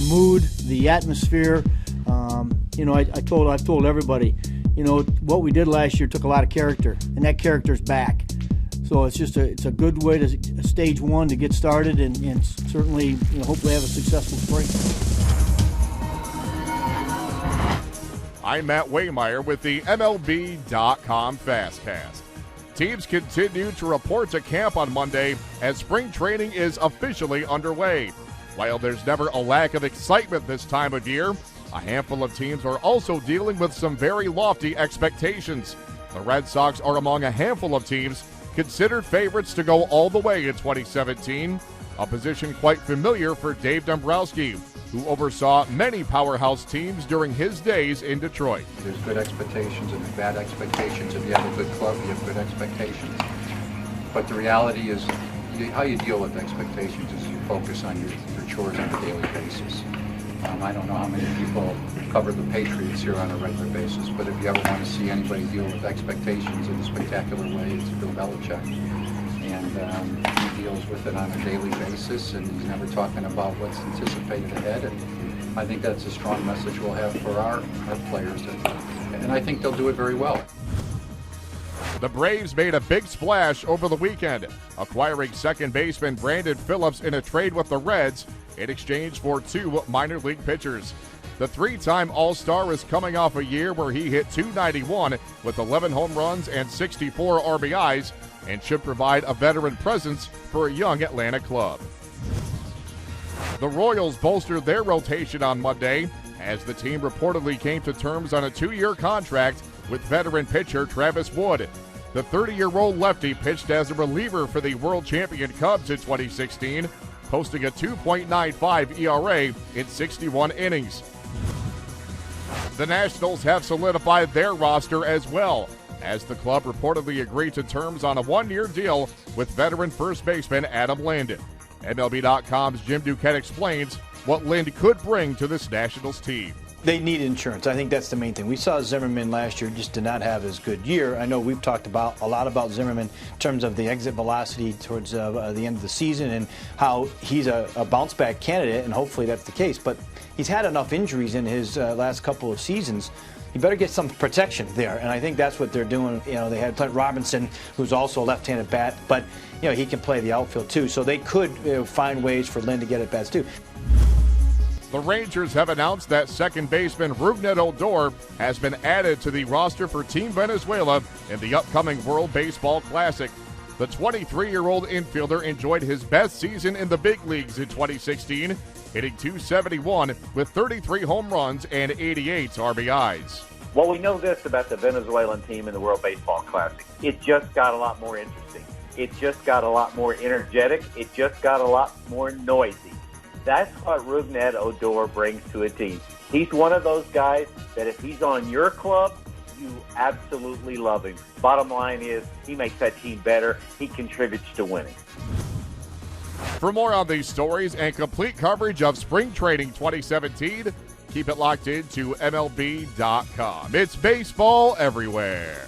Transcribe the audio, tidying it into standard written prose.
mood, the atmosphere. I've told everybody, what we did last year took a lot of character, and that character's back. So it's a good way to stage one to get started, and certainly, hopefully have a successful spring. I'm Matt Waymeyer with the MLB.com FastCast. Teams continue to report to camp on Monday as spring training is officially underway. While there's never a lack of excitement this time of year, a handful of teams are also dealing with some very lofty expectations. The Red Sox are among a handful of teams considered favorites to go all the way in 2017, a position quite familiar for Dave Dombrowski, who oversaw many powerhouse teams during his days in Detroit. There's good expectations and there's bad expectations. If you have a good club, you have good expectations. But the reality is, how you deal with expectations is you focus on your chores on a daily basis. I don't know how many people cover the Patriots here on a regular basis, but if you ever want to see anybody deal with expectations in a spectacular way, it's Bill Belichick. And he deals with it on a daily basis, and he's never talking about what's anticipated ahead. And I think that's a strong message we'll have for our players, and I think they'll do it very well. The Braves made a big splash over the weekend, acquiring second baseman Brandon Phillips in a trade with the Reds in exchange for 2 minor league pitchers. The 3-time All-Star is coming off a year where he hit .291 with 11 home runs and 64 RBIs, and should provide a veteran presence for a young Atlanta club. The Royals bolstered their rotation on Monday as the team reportedly came to terms on a 2-year contract with veteran pitcher Travis Wood. The 30-year-old lefty pitched as a reliever for the world champion Cubs in 2016, posting a 2.95 ERA in 61 innings. The Nationals have solidified their roster as well, as the club reportedly agreed to terms on a 1-year deal with veteran first baseman Adam Lind. MLB.com's Jim Duquette explains what Lind could bring to this Nationals team. They need insurance. I think that's the main thing. We saw Zimmerman last year just did not have as good year. I know we've talked about a lot about Zimmerman in terms of the exit velocity towards the end of the season and how he's a bounce-back candidate, and hopefully that's the case. But he's had enough injuries in his last couple of seasons. You better get some protection there, and I think that's what they're doing. They had Clint Robinson, who's also a left-handed bat, but he can play the outfield too. So they could find ways for Lynn to get at bats too. The Rangers have announced that second baseman Rougned Odor has been added to the roster for Team Venezuela in the upcoming World Baseball Classic. The 23-year-old infielder enjoyed his best season in the big leagues in 2016, hitting .271 with 33 home runs and 88 RBIs. Well, we know this about the Venezuelan team in the World Baseball Classic. It just got a lot more interesting. It just got a lot more energetic. It just got a lot more noisy. That's what Rougned Odor brings to a team. He's one of those guys that if he's on your club, you absolutely love him. Bottom line is, he makes that team better. He contributes to winning. For more on these stories and complete coverage of Spring Training 2017, keep it locked into MLB.com. It's baseball everywhere.